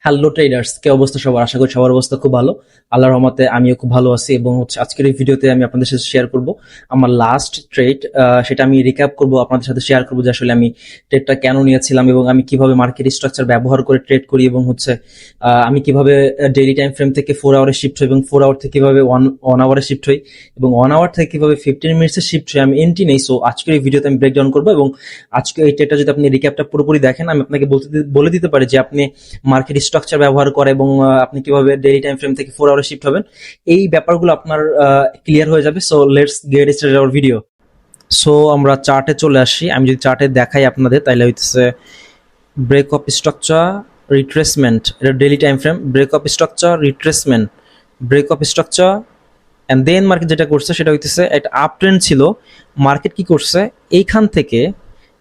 Hello traders, কে অবস্থা সবার? আশা করি সবার অবস্থা খুব ভালো। আল্লাহর রহমতে আমিও খুব ভালো আছি এবং আজকের এই ভিডিওতে আমি আপনাদের সাথে শেয়ার করব আমার লাস্ট ট্রেড। সেটা আমি রিক্যাপ করব, আপনাদের সাথে শেয়ার করব যে আসলে আমি ট্রেডটা কেন নিয়েছিলাম এবং আমি কিভাবে মার্কেট স্ট্রাকচার ব্যবহার করে ট্রেড করি এবং আমি কিভাবে ডেইলি টাইম ফ্রেম থেকে 4 আওয়ারে শিফট হই এবং 4 আওয়ার থেকে কিভাবে ওয়ান আওয়ারে শিফট হই এবং 1 আওয়ার থেকে কিভাবে 15 মিনিটসে শিফট হই। আমি এন্ট্রি নেই, সো আজকের এই ভিডিওতে আমি ব্রেকডাউন করবো এবং আজকে এই ট্রেডটা যদি আপনি রিক্যাপটা পুরোপুরি দেখেন, আমি আপনাকে বলে দিতে পারি যে আপনি মার্কেট স্ট্রাকচার ব্যবহার করে এবং আপনি কিভাবে ডেইলি টাইম ফ্রেম থেকে 4 আওয়ারে শিফট হবেন, এই ব্যাপারগুলো আপনার ক্লিয়ার হয়ে যাবে। So let's get started our video. So আমরা চার্টে চলে আসি। আমি যদি চার্টে দেখাই আপনাদের, তাইলে হইতেছে ব্রেক অফ স্ট্রাকচার, রিট্রেসমেন্ট, এটা daily time frame. Break of structure, retracement, break of structure, and then market যেটা করছে সেটা হইতেছে একটা আপ ট্রেন্ড ছিল। মার্কেট কি করছে, এইখান থেকে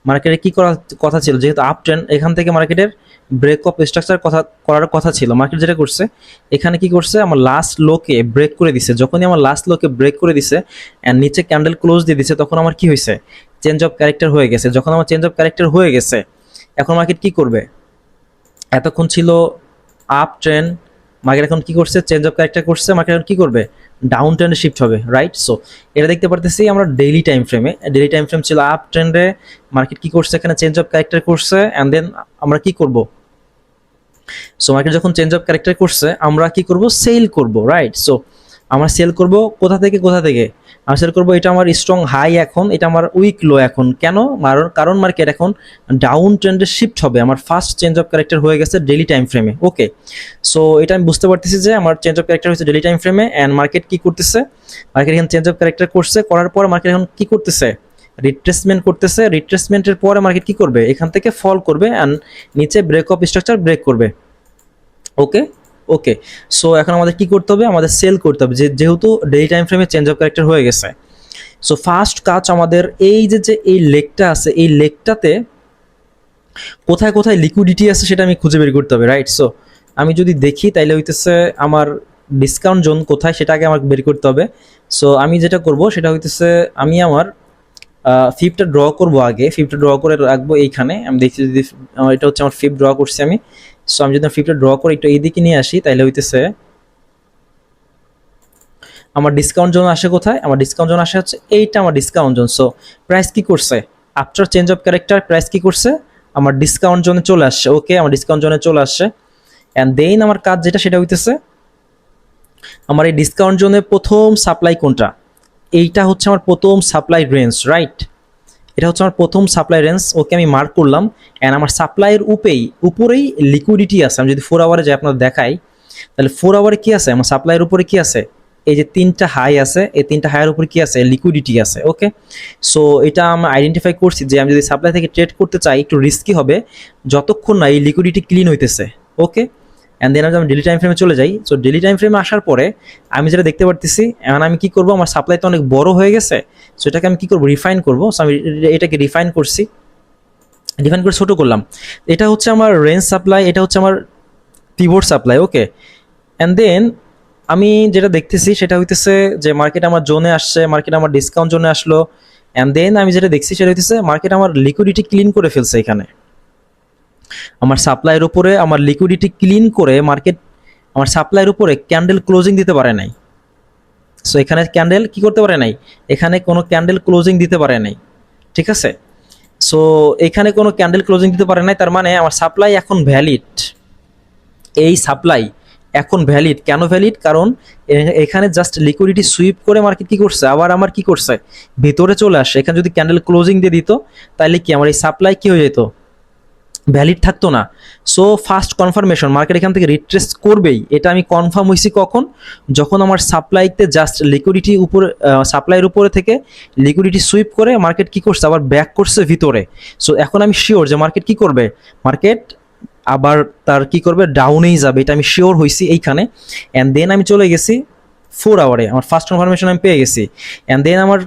মার্কেটের কি করার কথা ছিল, যেহেতু আপ ট্রেন্ড, এখান থেকে মার্কেটের ব্রেক অফ স্ট্রাকচার করার কথা ছিল। মার্কেট যেটা করছে, এখানে কি করছে, আমার লাস্ট লোকে ব্রেক করে দিছে। যখনই আমার লাস্ট লোকে ব্রেক করে দিছে অ্যান্ড নিচে ক্যান্ডেল ক্লোজ দিয়ে দিছে, তখন আমার কি হয়েছে, চেঞ্জ অফ ক্যারেক্টার হয়ে গেছে। যখন আমার চেঞ্জ অফ ক্যারেক্টার হয়ে গেছে, এখন মার্কেট কি করবে, এতক্ষণ ছিল আপ ট্রেন্ড, মার্কেট এখন কি করছে, চেঞ্জ অফ ক্যারেক্টার করছে, মার্কেট এখন কি করবে, ডাউন ট্রেন্ডে শিফট হবে, রাইট? সো এটা দেখতে পারতেছি আমরা ডেইলি টাইম ফ্রেমে। ডেইলি টাইম ফ্রেম ছিল আপ ট্রেন্ডে, মার্কেট কি করছে, এখানে চেঞ্জ অফ ক্যারেক্টার করছে, অ্যান্ড দেন আমরা কি করব, সো মার্কেট যখন চেঞ্জ অফ ক্যারেক্টার করছে, আমরা কি করব, সেল করব, রাইট? সো আমরা সেল করব কোথা থেকে, আমরা সেল করব, এটা আমার স্ট্রং হাই এখন, এটা আমার উইক লো এখন। কেন? কারণ মার্কেট এখন ডাউন ট্রেন্ডে শিফট হবে। আমার ফার্স্ট চেঞ্জ অফ ক্যারেক্টার হয়ে গেছে ডেইলি টাইম ফ্রেমে। ওকে, সো এটা আমি বুঝতে পারতেছি যে আমার চেঞ্জ অফ ক্যারেক্টার হচ্ছে ডেইলি টাইম ফ্রেমে, অ্যান্ড মার্কেট কি করতেছে, মার্কেট এখন চেঞ্জ অফ ক্যারেক্টার করছে, করার পর মার্কেট এখন কি করতেছে, রিট্রেসমেন্ট করতেছে। রিট্রেসমেন্টের পরে মার্কেট কি করবে, এখান থেকে ফল করবে অ্যান্ড নিচে ব্রেক অফ স্ট্রাকচার ব্রেক করবে। ওকে, ওকে, সো এখন আমাদের কি করতে হবে, আমাদের সেল করতে হবে, যেহেতু ডেইলি টাইম ফ্রেমে চেঞ্জ অফ ক্যারেক্টার হয়ে গেছে। সো ফার্স্ট কাজ আমাদের এই যে এই লেগটা আছে, এই লেগটাতে কোথায় কোথায় লিকুইডিটি আছে সেটা আমি খুঁজে বের করতে হবে, রাইট? সো আমি যদি দেখি, তাইলে হইতেছে আমার ডিসকাউন্ট জোন কোথায় সেটা আগে আমাকে বের করতে হবে। সো আমি যেটা করব সেটা হইতেছে, আমি আমার ফিফটা ড্র করবো আগে, ফিফটা ড্র করে রাখবো এইখানে। আমি দেখছি যদি এটা হচ্ছে আমার ফিফ ড্র করছি আমি। সো আমি যদি ফিফটা ড্র করে একটু এইদিকে নিয়ে আসি, তাইলে হইতেছে আমার ডিসকাউন্ট জোন আসে কোথায়, আমার ডিসকাউন্ট জোন আসে হচ্ছে এইটা, আমার ডিসকাউন্ট জোন। সো প্রাইস কি করছে, after change of character price কি করছে, আমার ডিসকাউন্ট জোনে চলে আসছে। ওকে, আমার ডিসকাউন্ট জোনে চলে আসছে, অ্যান্ড দেন আমার কাজ যেটা সেটা হইতেছে, আমার এই ডিসকাউন্ট জোনে প্রথম সাপ্লাই কোনটা, এইটা হচ্ছে আমার প্রথম সাপ্লাই রেঞ্জ, রাইট? এটা হচ্ছে আমার প্রথম সাপ্লাই রেঞ্জ। ওকে, আমি মার্ক করলাম, অ্যান্ড আমার সাপ্লাইয়ের উপরেই লিকুইডিটি আছে। আমি যদি 4 আওয়ারে যাই আপনার দেখাই, তাহলে 4 আওয়ারে কি আছে, আমার সাপ্লাইয়ের উপরে কি আছে, এই যে 3টা হাই আছে, এই 3টা হাইয়ের উপরে কি আছে, লিকুইডিটি আছে। ওকে, সো এটা আমি আইডেন্টিফাই করছি যে আমি যদি সাপ্লাই থেকে ট্রেড করতে চাই, একটু রিস্কি হবে যতক্ষণ না এই লিকুইডিটি ক্লিন হইতেছে। ওকে, অ্যান্ড দেন আমি ডেলি টাইম ফ্রেমে চলে যাই। সো ডেলি টাইম ফ্রেমে আসার পরে আমি যেটা দেখতে পারতেছি, এখন আমি কি করবো, আমার সাপ্লাই তো অনেক বড় হয়ে গেছে। সো এটাকে আমি কি করবো, রিফাইন করবো। সো আমি এটাকে রিফাইন করছি, রিফাইন করে ছোটো করলাম। এটা হচ্ছে আমার রেঞ্জ সাপ্লাই, এটা হচ্ছে আমার pivot supply. Okay, and then আমি যেটা দেখতেছি সেটা হইতেছে যে মার্কেট আমার জোনে আসছে, মার্কেট আমার ডিসকাউন্ট জোনে আসলো, অ্যান্ড দেন আমি যেটা দেখছি সেটা হইতেছে মার্কেট আমার লিকুইডিটি ক্লিন করে ফেলছে। এখানে আমার সাপ্লাইয়ের উপরে আমার লিকুইডিটি ক্লিন করে মার্কেট আমার সাপ্লাইয়ের উপরে ক্যান্ডেল ক্লোজিং দিতে পারে নাই। সো এখানে ক্যান্ডেল কি করতে পারে নাই, এখানে কোনো ক্যান্ডেল ক্লোজিং দিতে পারে নাই, ঠিক আছে? সো এখানে কোনো ক্যান্ডেল ক্লোজিং দিতে পারে নাই, তার মানে আমার সাপ্লাই এখন ভ্যালিড। এই সাপ্লাই এখন ভ্যালিড, কেন ভ্যালিড, কারণ এখানে জাস্ট লিকুইডিটি সুইপ করে মার্কেট কি করছে, আবার আমার কি করছে, ভিতরে চলে আসে। এখানে যদি ক্যান্ডেল ক্লোজিং দিয়ে দিত, তাহলে কি আমার এই সাপ্লাই কি হয়ে যেত, ভ্যালিড থাকতো না। সো ফার্স্ট কনফার্মেশন, মার্কেট এখান থেকে রিট্রেস করবেই, এটা আমি কনফার্ম হয়েছি কখন, যখন আমার সাপ্লাইতে জাস্ট লিকুইডিটি উপরে, সাপ্লাইয়ের উপরে থেকে লিকুইডিটি সুইপ করে মার্কেট কি করছে, আবার ব্যাক করছে ভিতরে। সো এখন আমি শিওর যে মার্কেট কি করবে, মার্কেট আবার তার কি করবে, ডাউনেই যাবে, এটা আমি শিওর হয়েছি এইখানে। অ্যান্ড দেন আমি চলে গেছি 4 আওয়ারে, আমার ফার্স্ট কনফার্মেশন আমি পেয়ে গেছি। অ্যান্ড দেন আমার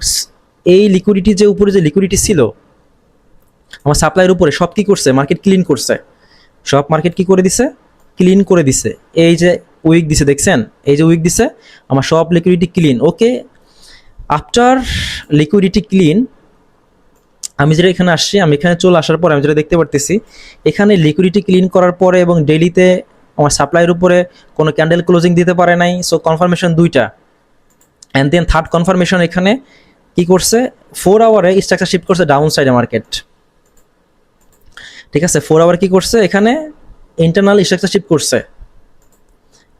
এই লিকুইডিটি যে উপরে যে লিকুইডিটি ছিল আমার সাপ্লাইয়ের উপরে, সব কি করছে, মার্কেট ক্লিন করছে, সব মার্কেট কি করে দিছে, ক্লিন করে দিছে। এই যে উইক দিছে, দেখছেন, এই যে উইক দিছে, আমার সব লিকুইডিটি ক্লিন। ওকে, আফটার লিকুইডিটি ক্লিন আমি যেটা এখানে আসছি, আমি এখানে চলে আসার পরে আমি যেটা দেখতে পারতেছি, এখানে লিকুইডিটি ক্লিন করার পরে এবং ডেইলিতে আমার সাপ্লাইয়ের উপরে কোনো ক্যান্ডেল ক্লোজিং দিতে পারে নাই, সো কনফার্মেশন 2টা। অ্যান্ড দেন থার্ড কনফার্মেশন এখানে কি করছে, 4 আওয়ারে স্ট্রাকচার শিফট করছে ডাউন সাইডে মার্কেট। ঠিক আছে, 4 আওয়ার কি করছে, এখানে ইন্টারনাল স্ট্রাকচার শিফট করছে।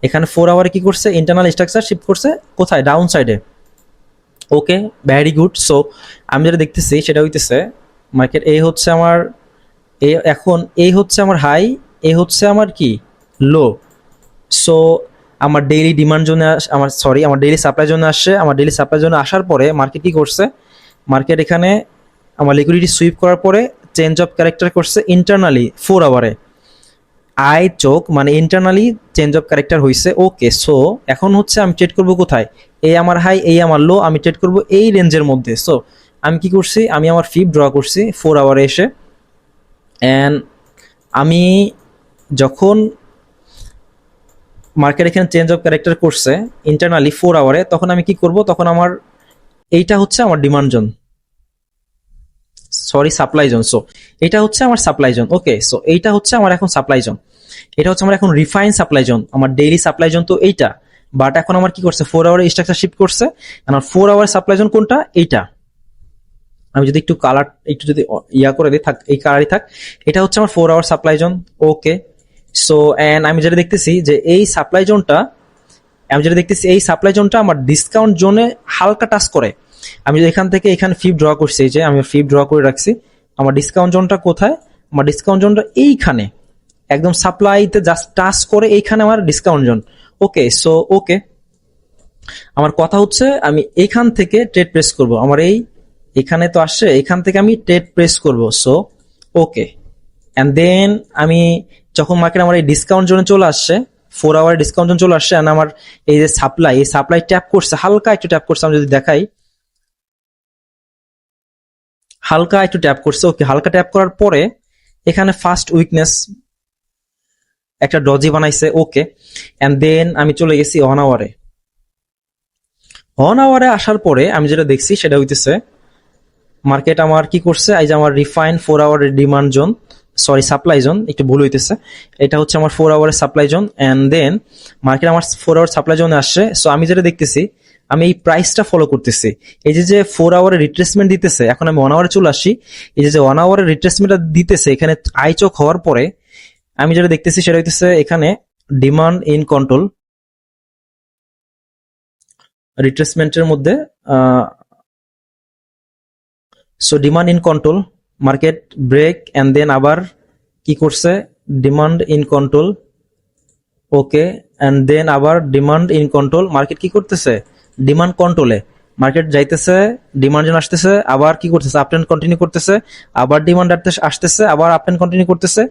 এখানে 4 আওয়ারে কি করছে, ইন্টারনাল স্ট্রাকচার শিফট করছে কোথায়, ডাউন সাইডে। ওকে, ভ্যারি গুড। সো আমি যেটা দেখতেছি সেটা হইতেছে মার্কেট এই হচ্ছে আমার এখন এই হচ্ছে আমার হাই, এই হচ্ছে আমার কি লো। সো আমার ডেইলি ডিমান্ড জোনে আমার ডেইলি সাপ্লাই জোনে আসছে। আমার ডেইলি সাপ্লাই জোনে আসার পরে মার্কেট কি করছে, মার্কেট এখানে আমার লিকুইডিটি সুইপ করার পরে চেঞ্জ অফ ক্যারেক্টার করছে ইন্টারনালি 4 আওয়ারে। আই চোক মানে ইন্টারনালি চেঞ্জ অফ ক্যারেক্টার হয়েছে। ওকে, সো এখন হচ্ছে আমি ট্রেড করবো কোথায়, এই আমার হাই এই আমার লো, আমি ট্রেড করবো এই রেঞ্জের মধ্যে। সো আমি কি করছি, আমি আমার ফিপ ড্র করছি 4 আওয়ারে এসে। অ্যান্ড আমি যখন মার্কেট এখানে চেঞ্জ অফ ক্যারেক্টার করছে ইন্টারনালি 4 আওয়ারে, তখন আমি কি করব, তখন আমার এইটা হচ্ছে আমার demand zone, sorry supply zone. So এটা হচ্ছে আমার সাপ্লাই জোন। ওকে, সো এইটা হচ্ছে আমার এখন সাপ্লাই জোন, এটা হচ্ছে আমার এখন রিফাইন সাপ্লাই জোন। আমার ডেইলি সাপ্লাই জোন তো এইটা, বাট এখন আমার কি করছে 4 আওয়ারে স্ট্রাকচার শিফট করছে। আমার 4 আওয়ার সাপ্লাই জোন কোনটা, এইটা। আমি যদি একটু কালার একটু যদি ইয়া করে দিই, থাক এই কালারই থাক, এটা হচ্ছে আমার 4 hour supply zone. Okay, so and আমি যেটা দেখতেছি যে এই সাপ্লাই জোনটা, এই সাপ্লাই জোনটা আমার ডিসকাউন্ট জোনে হালকা টাচ করে। আমি যদি এখান থেকে এখানে ফিপ ড্র করছি, এই যে আমি ফিপ ড্র করে রাখছি, আমার ডিসকাউন্ট জোনটা কোথায়, আমার ডিসকাউন্ট জোনটা এইখানে একদম সাপ্লাইতে জাস্ট টাচ করে, এইখানে আমার discount zone. Okay, so okay, আমার কথা হচ্ছে আমি এইখান থেকে ট্রেড প্রেস করব, আমার এখানে তো আসছে, এখান থেকে আমি ট্রেড প্রেস করব। সো ওকে, অ্যান্ড দেন আমি যখন মার্কেট আমার এই ডিসকাউন্ট জোনে চলে আসছে, 4 আওয়ার ডিসকাউন্ট জোন চলে আসছে, আর আমার এই যে সাপ্লাই ট্যাপ করছে, হালকা একটু ট্যাপ করছে, আমি যদি দেখাই হালকা একটু ট্যাপ করছে। ওকে, হালকা ট্যাপ করার পরে এখানে ফার্স্ট উইকনেস একটা ডজি বানাইছে। ওকে, অ্যান্ড দেন আমি চলে গেছি 1 আওয়ারে। 1 আওয়ারে আসার পরে আমি যেটা দেখছি সেটা হইতেছে মার্কেট আমার কি করছে, এই যে আমার রিফাইন 4 আওয়ারের demand zone, sorry supply zone, একটু ভুল হইতেছে, এটা হচ্ছে আমার 4 আওয়ারের supply zone. And then market আমার 4 আওয়ার সাপ্লাই জোনে আসছে। সো আমি যেটা দেখতেছি, আমি এই প্রাইসটা ফলো করতেছি। এই যে 4 আওয়ারের রিট্রেসমেন্ট দিতেছে, এখন আমি 1 আওয়ারে চলে আসি। এই যে 1 আওয়ারের রিট্রেসমেন্টটা দিতেছে, এখানে আই চোক হওয়ার পরে আমি যেটা দেখতেছি সেটা হইতেছে এখানে ডিমান্ড ইন কন্ট্রোল রিট্রেসমেন্টের মধ্যে। So demand in control, market break and then আবার কি করছে, demand in control. Okay, and then আবার ডিমান্ড ইন কন্ট্রোল, মার্কেট কি করতেছে, ডিমান্ড কন্ট্রোলে মার্কেট যাইতেছে, ডিমান্ড জোন আসতেছে, আবার কি করতেছে, আপ ট্রেন্ড কন্টিনিউ করতেছে, আবার ডিমান্ড আসতেছে, আবার আপ ট্রেন্ড কন্টিনিউ করতেছে,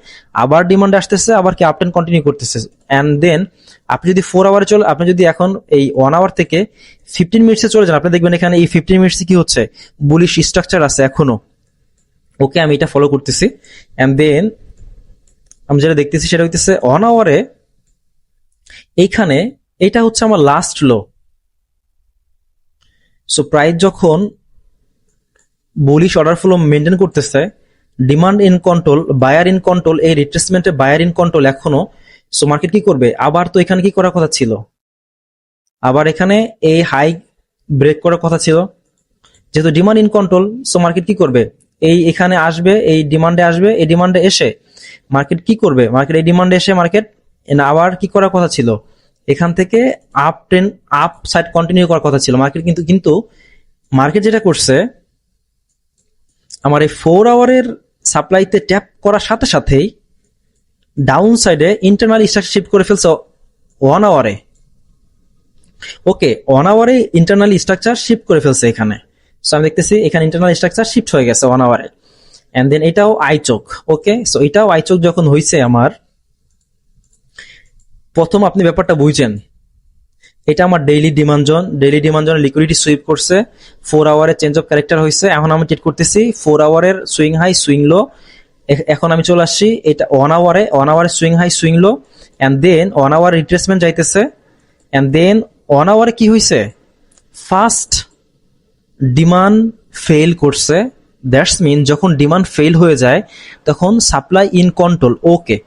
আবার ডিমান্ড আসতেছে, আবার কি আপ ট্রেন্ড কন্টিনিউ করতেছে। অ্যান্ড দেন আপনি যদি 4 আওয়ারে চলে, আপনি যদি এখন এই 1 আওয়ার থেকে 15 মিনিটসে চলে যান, আপনি দেখবেন এখানে এই 15 মিনিটসে কি হচ্ছে, বুলিশ স্ট্রাকচার আছে এখনো। ওকে, আমি এটা ফলো করতেছি। অ্যান্ড দেন আমি যেটা দেখতেছি সেটা হইতেছে 1 আওয়ারে এইখানে এটা হচ্ছে আমার লাস্ট লো। সো প্রাইস যখন বুলিশ অর্ডার ফ্লো মেনটেন করতেছে, demand in control, buyer in control, এই রিট্রেসমেন্টে বায়ার ইন কন্ট্রোল এখনো। সো মার্কেট কি করবে, আবার তো এখানে কি করার কথা ছিল, আবার এখানে এই হাই ব্রেক করার কথা ছিল, যেহেতু ডিমান্ড ইন কন্ট্রোল। সো মার্কেট কি করবে, এখানে আসবে, এই ডিমান্ডে আসবে, এই ডিমান্ডে এসে মার্কেট কি করবে, মার্কেট এই ডিমান্ডে এসে মার্কেট আবার কি করার কথা ছিল, এখান থেকে আপ সাইড কন্টিনিউ করার কথা ছিল মার্কেট। কিন্তু মার্কেট যেটা করছে, আমার এই 4 আওয়ারের সাপ্লাইতে ট্যাপ করার সাথে সাথেই ডাউন সাইডে ইন্টারনাল স্ট্রাকচার শিফট করে ফেলছে 1 আওয়ারে। ওকে, 1 আওয়ারে ইন্টারনাল স্ট্রাকচার শিফট করে ফেলছে এখানে। সো আমি দেখতেছি এখানে ইন্টারনাল স্ট্রাকচার শিফট হয়ে গেছে 1 আওয়ারে। এন্ড দেন এটাও আইচোক। ওকে, সো এটাও আইচোক যখন হয়েছে আমার, প্রথম আপনি ব্যাপারটা বুঝছেন, এটা আমার daily demand zone, liquidity sweep করছে, 4 আওয়ারে চেঞ্জ অফ ক্যারেক্টার হয়েছে। এখন আমি ট্রেড করতেছি 4 আওয়ারের সুইং হাই সুইং লো। এখন আমি চলে আসছি এটা 1 আওয়ারে swing high swing low, and then 1 hour retracement যাইতেছে। এন্ড দেন 1 আওয়ারে কি হয়েছে, ফার্স্ট ডিমান্ড ফেল করছে। দ্যাটস মিন যখন ডিমান্ড ফেল হয়ে যায় তখন supply in control. Okay,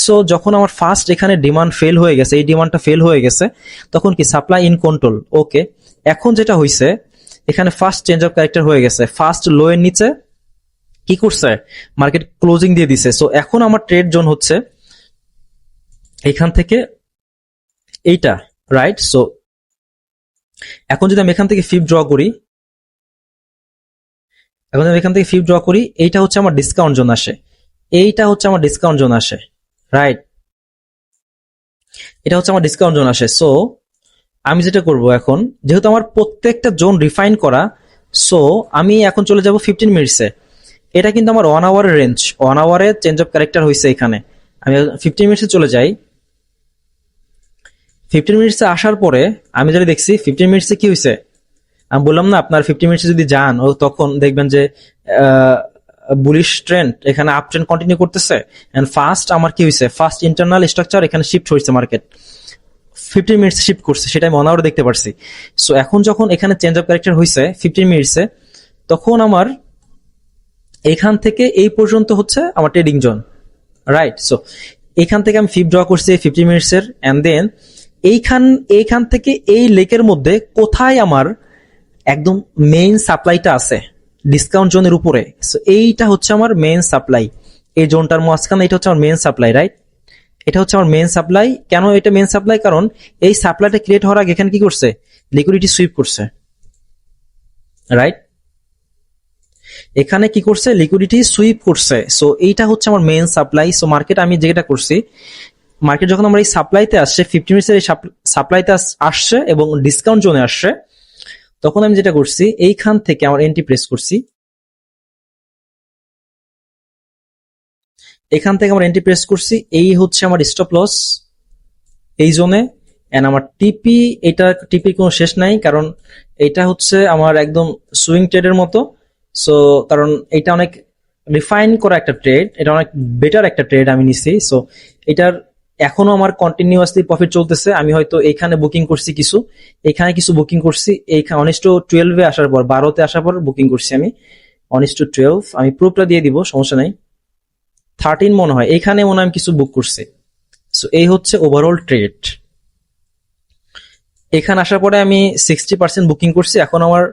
so যখন আমার ফার্স্ট এখানে ডিমান্ড ফেল হয়ে গেছে, এই ডিমান্ডটা ফেল হয়ে গেছে, তখন কি সাপ্লাই ইন কন্ট্রোল। ওকে, এখন যেটা হয়েছে এখানে ফার্স্ট চেঞ্জ অফ ক্যারেক্টার হয়ে গেছে, ফার্স্ট লো এর নিচে কি করছে মার্কেট ক্লোজিং দিয়ে দিছে। সো এখন আমার ট্রেড জোন হচ্ছে এখান থেকে এইটা, রাইট। সো এখন যদি আমি এখান থেকে ফিপ ড্র করি, এইটা হচ্ছে আমার ডিসকাউন্ট জোন আসে, এইটা হচ্ছে আমার ডিসকাউন্ট জোন আসে, রাইট, এটা হচ্ছে আমার ডিসকাউন্ট জোন আসে। সো আমি যেটা করব এখন, যেহেতু আমার প্রত্যেকটা জোন রিফাইন করা, সো আমি এখন চলে যাব 15 মিনিটসে। এটা কিন্তু আমার 1 আওয়ারের রেঞ্জ, 1 আওয়ারে চেঞ্জ অফ ক্যারেক্টার হয়েছে এখানে। আমি 15 মিনিটসে চলে যাই। 15 মিনিটসে আসার পরে আমি যেটা দেখছি 15 মিনিটসে কি হয়েছে, আমি বললাম না আপনার 50 মিনিটসে যদি যান ও তখন দেখবেন যে বুলিশ ট্রেন্ড এখানে আপ ট্রেন্ড কন্টিনিউ করতেছে। এন্ড ফার্স্ট আমার কি হয়েছে, ফার্স্ট ইন্টারনাল স্ট্রাকচার এখানে শিফট হয়েছে, মার্কেট 15 মিনিটস শিফট করছে, সেটা আমি 1 আওয়ারে দেখতে পারছি। সো এখন যখন এখানে চেঞ্জ অফ ক্যারেক্টার হয়েছে 15 মিনিটসে, তখন আমার এখান থেকে এই পর্যন্ত হচ্ছে আমার ট্রেডিং জোন, রাইট। সো এখান থেকে আমি ফিপ ড্র করছি 50 মিনিটসের, এন্ড দেন এইখান থেকে এই লেকের মধ্যে কোথায় আমার একদম মেইন সাপ্লাইটা আছে ডিসকাউন্ট জোনের উপরে। সো এইটা হচ্ছে আমার মেইন সাপ্লাই, এই জোনটার মাঝখানে এটা হচ্ছে আমার মেইন সাপ্লাই, রাইট। এটা হচ্ছে আমার মেইন সাপ্লাই। কেন এটা মেইন সাপ্লাই? কারণ এই সাপ্লাইটা ক্রিয়েট হওয়ার আগে এখানে কি করছে, লিকুইডিটি সুইপ করছে, রাইট। এখানে কি করছে, লিকুইডিটি সুইপ করছে। সো এইটা হচ্ছে আমার মেইন সাপ্লাই। সো মার্কেট আমি যেটা করছি, মার্কেট যখন আমার এই সাপ্লাইতে আসছে 50 মিনিটসের এই সাপ্লাইতে আসছে এবং ডিসকাউন্ট জোনে আসছে, তখন আমি যেটা করছি এইখান থেকে আমার এন্ট্রি প্রেস করছি, এখান থেকে আমার এন্ট্রি প্রেস করছি। এই হচ্ছে আমার স্টপ লস এই জোনে, এন্ড আমার টিপি, এটা টিপির কোনো শেষ নাই, কারণ এটা হচ্ছে আমার একদম সুইং ট্রেডের মতো। সো কারণ এটা অনেক রিফাইন করা একটা ট্রেড, এটা অনেক বেটার একটা ট্রেড আমি নিছি। সো এটার এখনো আমার কন্টিনিউয়াসলি প্রফিট চলতেছে। আমি হয়তো এইখানে বুকিং করছি কিছু, এখানে কিছু বুকিং করছি, এইখানে 1:12 আসার পর, 12তে আসার পর বুকিং করছি আমি 1:12। আমি প্রুফটা দিয়ে দিব, সমস্যা নাই। 13 মনে হয়, এইখানে মনে হয় আমি কিছু বুক করছি। সো এই হচ্ছে ওভারঅল ট্রেড। এখানে আসার পরে আমি 60% বুকিং করছি, এখন আমার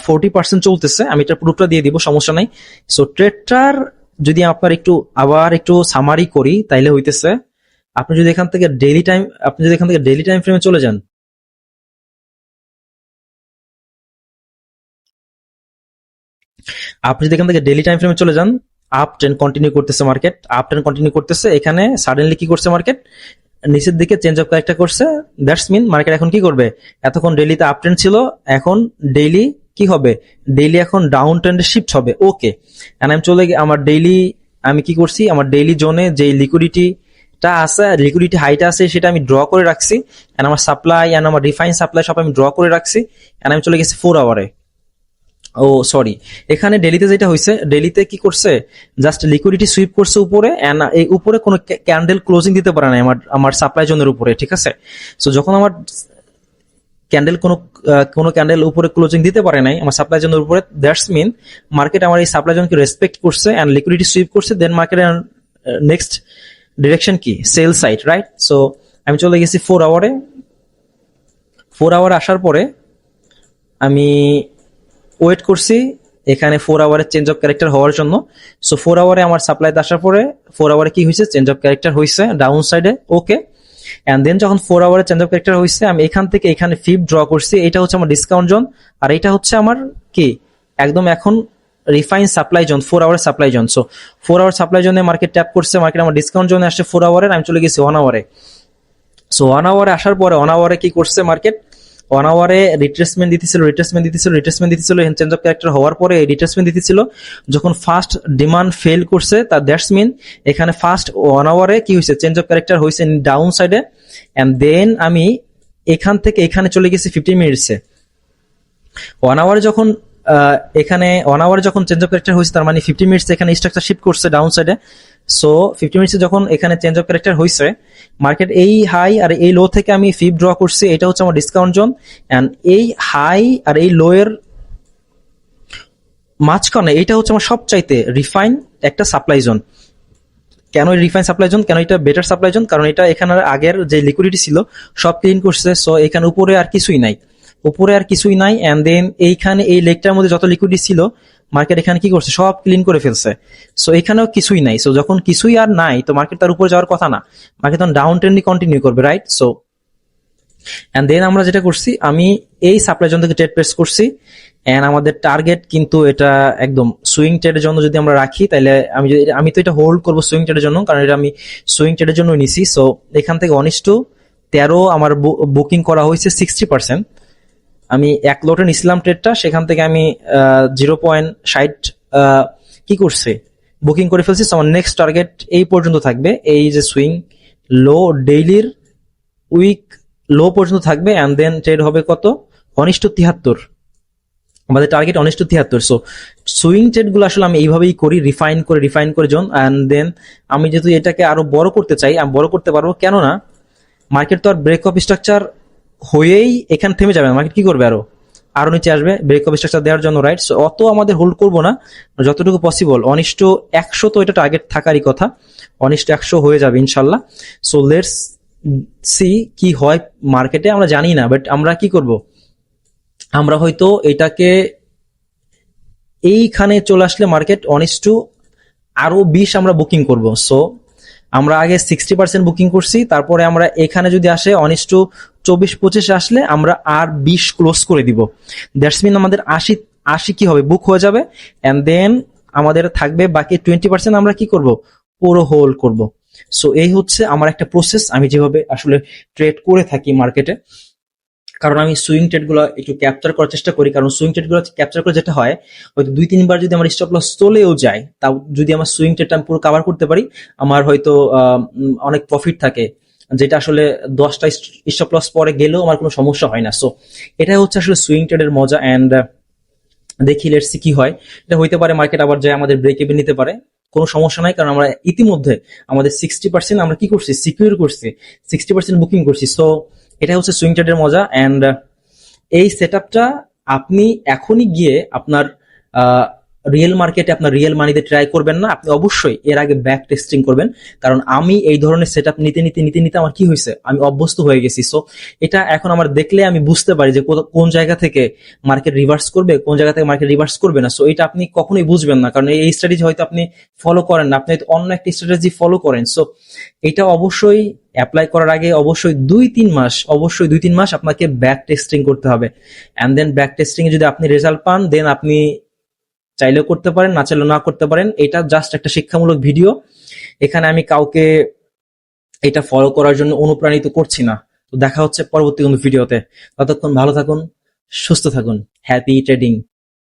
40% চলতেছে। আমি এটা প্রুফটা দিয়ে দিব, সমস্যা নাই। সো ট্রেডটার যদি আপনার আবার একটু সামারি করি, তাইলে হইতেছে আপনি যদি এখান থেকে ডেইলি টাইম ফ্রেমে চলে যান, আপ ট্রেন্ড কন্টিনিউ করতেছে, মার্কেট আপ ট্রেন্ড কন্টিনিউ করতেছে। এখানে সাডেনলি কি করছে, মার্কেট নিচের দিকে চেঞ্জ অফ ক্যারেক্টার করছে। দ্যাটস মিন মার্কেট এখন কি করবে, এতক্ষণ ডেইলিতে আপ ট্রেন্ড ছিল, এখন ডেইলি কি হবে, ডেইলি এখন ডাউন ট্রেন্ডে শিফট হবে। ওকে, এন্ড আমি চলে আমার ডেইলি, আমি কি করছি, আমার ডেইলি জোনে যে লিকুইডিটিটা আছে, লিকুইডিটি হাইটা আছে, সেটা আমি ড্র করে রাখছি। এন্ড আমার সাপ্লাই এন্ড আমার রিফাইন সাপ্লাই সব আমি ড্র করে রাখছি। এন্ড আমি চলে গেছি 4 আওয়ারে। ও সরি, এখানে ডেলিতে যেটা হয়েছে, ডেলিতে কি করছে, জাস্ট লিকুইডিটি সুইপ করছে উপরে, এন্ড এই উপরে কোনো ক্যান্ডেল ক্লোজিং দিতে পারে না আমার সাপ্লাই জোনের উপরে, ঠিক আছে। সো যখন আমার ক্যান্ডেল কোনো ক্যান্ডেল উপরে ক্লোজিং দিতে পারে নাই আমার সাপ্লাই জোনের উপরে, দ্যাটস মিন মার্কেট আমার এই সাপ্লাই জোনকে রেসপেক্ট করছে এন্ড লিকুইডিটি সুইপ করছে। দেন মার্কেটের নেক্সট ডিরেকশন কি, সেল সাইড, রাইট। সো আমি চলে গেছি 4 আওয়ারে। 4 আওয়ারে আসার পরে আমি ওয়েট করছি এখানে 4 আওয়ারের চেঞ্জ অফ ক্যারেক্টার হওয়ার জন্য। সো 4 আওয়ারে আমার সাপ্লাইতে আসার পরে 4 আওয়ারে কি হয়েছে, চেঞ্জ অফ ক্যারেক্টার হয়েছে ডাউন সাইডে। ওকে, এন্ড দেন যখন 4 আওয়ারে চেঞ্জ অফ ক্যারেক্টার হয়েছে, আমি এখান থেকে এখানে ফিপ ড্র করছি। এটা হচ্ছে আমার ডিসকাউন্ট জোন, আর এটা হচ্ছে আমার কি একদম এখন refine supply zone, 4 hour supply zone. So 4 hour supply জোনে মার্কেট ট্যাপ করছে, মার্কেট আমার ডিসকাউন্ট জোনে আসছে 4 আওয়ারের, আমি চলে গেছি 1 আওয়ারে। সো 1 আওয়ারে আসার পরে 1 আওয়ারে কি করছে মার্কেট, 1 আওয়ারে রিট্রেসমেন্ট দিতেছিল, চেঞ্জ অফ ক্যারেক্টার হওয়ার পরে রিট্রেসমেন্ট দিতেছিল। যখন ফার্স্ট ডিমান্ড ফেল করছে, তার দ্যাটস মিন এখানে ফার্স্ট 1 আওয়ারে কি হয়েছে, চেঞ্জ অফ ক্যারেক্টার হয়েছে ডাউন সাইডে। এন্ড দেন আমি এখান থেকে এখানে চলে গেছি 15 মিনিটসে। 1 আওয়ারে যখন এখানে 1 আওয়ারে যখন চেঞ্জ অফ ক্যারেক্টার হয়েছে, তার মানে 50 মিনিটস এখানে স্ট্রাকচার শিফট করছে ডাউন সাইডে। সো 50 মিনিটসে যখন এখানে চেঞ্জ অফ ক্যারেক্টার হয়েছে, মার্কেট এই হাই আর এই লো থেকে আমি ফিপ ড্র করছি, এটা হচ্ছে আমার ডিসকাউন্ট জোন। এন্ড এই হাই আর এই লো এর মাঝখানে এইটা হচ্ছে আমার সবচাইতে রিফাইন একটা সাপ্লাই জোন। কেন রিফাইন সাপ্লাই জোন, কেন এটা বেটার সাপ্লাই জোন, কারণ এটা এখানে আগের যে লিকুইডিটি ছিল সব ক্লিন করছে। সো এখানে উপরে আর কিছুই নাই, এন্ড দেন এইখানে এই লেগটার মধ্যে যত লিকুইডিটি ছিল মার্কেট এখানে কি করছে, সব ক্লিন করে ফেলছে। সো এখানেও কিছুই নাই। সো যখন কিছুই আর নাই তো মার্কেট তার উপরে যাওয়ার কথা না, মার্কেট তখন ডাউন ট্রেন্ডই কন্টিনিউ করবে, রাইট? সো এন্ড দেন আমরা যেটা করছি, আমি এই সাপ্লাই জোন থেকে ট্রেড প্লেস করছি, এন্ড আমাদের টার্গেট কিন্তু এটা একদম সুইং ট্রেডের জন্য যদি আমরা রাখি, তাহলে আমি তো এটা হোল্ড করবো সুইং ট্রেডের জন্য, কারণ এটা আমি সুইং ট্রেডের জন্য নিছি। সো এখান থেকে 19-13 আমার বুকিং করা হয়েছে 60%। আমি এক লটে নিছিলাম ট্রেডটা, সেখান থেকে আমি 0.60 কি করছে বুকিং করে ফেলছি। আমার নেক্সট টার্গেট এই পর্যন্ত থাকবে, এই যে সুইং লো ডেইলির উইক লো পর্যন্ত থাকবে, এন্ড দেন ট্রেড হবে কত, 19-73 আমাদের টার্গেট, 19-73। সো সুইং ট্রেড গুলো আসলে আমি এইভাবেই করি, রিফাইন করে জোন, এন্ড দেন আমি যেহেতু এটাকে আরো বড় করতে চাই, আমি বড় করতে পারবো, কেননা মার্কেট তো আর ব্রেক অফ স্ট্রাকচার হয়েই এখানে থেমে যাবে না, মার্কেট কি করবে, আরো নিচে আসবে ব্রেক অফ স্ট্রাকচার দেওয়ার জন্য, রাইট? সো অত আমাদের হোল্ড করবো না, যতটুকু পসিবল 19-100 তো এটা টার্গেট থাকারই কথা, 19-100 হয়ে যাবে ইনশাল্লাহ। সো লেটস সি কি হয় মার্কেটে, আমরা জানি না, বাট আমরা কি করব, আমরা হয়তো এটাকে এইখানে চলে আসলে মার্কেট 19 আমরা বুকিং করব। সো আমরা আগে 60% বুকিং করছি, তারপরে আমরা এখানে যদি আসে 19-24-25 আসলে আমরা আর 20 ক্লোজ করে দিব। দ্যাটস মিন আমাদের 80 কি হবে, বুক হয়ে যাবে, এন্ড দেন আমাদের থাকবে বাকি 20%, আমরা কি করব, পুরো হোল্ড করব। সো এই হচ্ছে আমার একটা প্রসেস, আমি যেভাবে আসলে ট্রেড করে থাকি মার্কেটে, কারণ আমি সুইং ট্রেড গুলো একটু ক্যাপচার করার চেষ্টা করি, কারণ সুইং ট্রেড গুলো ক্যাপচার করে যেটা হয়, হয়তো 2-3 বার যদি আমার স্টপ লস চলেও যায়, তাও যদি আমার সুইং ট্রেডটা আমি পুরো কভার করতে পারি, আমার হয়তো অনেক প্রফিট থাকে, যেটা আসলে 10টা স্টপ লস পরে গেলেও আমার কোনো সমস্যা হয় না। সো এটাই হচ্ছে আসলে সুইং ট্রেডের মজা। এন্ড দেখি লেটস সি কি হয়, এটা হইতে পারে মার্কেট আবার যায় আমাদের ব্রেক ইভেন নিতে পারে, কোনো সমস্যা নাই, কারণ আমরা ইতিমধ্যে আমাদের 60% আমরা কি করছি, সিকিউর করছি, 60% বুকিং করছি। সো এটা হচ্ছে সুইং ট্রেডের মজা। এন্ড এই সেটআপটা আপনি এখনই গিয়ে আপনার রিয়েল মার্কেটে আপনার রিয়েল মানিতে ট্রাই করবেন না, আপনি অবশ্যই এর আগে ব্যাক টেস্টিং করবেন, কারণ আমি এই ধরনের সেটআপ নিতে আমার কি হয়েছে, আমি অভ্যস্ত হয়ে গেছি। সো এটা এখন আমার দেখলে আমি বুঝতে পারি যে কোন জায়গা থেকে মার্কেট রিভার্স করবে, কোন জায়গা থেকে মার্কেট রিভার্স করবে না। সো এটা আপনি কখনোই বুঝবেন না, কারণ এই স্ট্র্যাটেজি হয়তো আপনি ফলো করেন না, আপনি হয়তো অন্য একটা স্ট্র্যাটেজি ফলো করেন। সো এটা অবশ্যই অ্যাপ্লাই করার আগে অবশ্যই 2-3 মাস আপনাকে ব্যাক টেস্টিং করতে হবে, এন্ড দেন ব্যাক টেস্টিং এ যদি আপনি রেজাল্ট পান, দেন আপনি চাইলেও করতে পারেন, না চাইলেও না করতে পারেন। এটা জাস্ট একটা শিক্ষামূলক ভিডিও, এখানে আমি কাউকে এটা ফলো করার জন্য অনুপ্রাণিত করছি না। তো দেখা হচ্ছে পরবর্তী কোনো ভিডিওতে, ততক্ষণ ভালো থাকুন, সুস্থ থাকুন, হ্যাপি ট্রেডিং।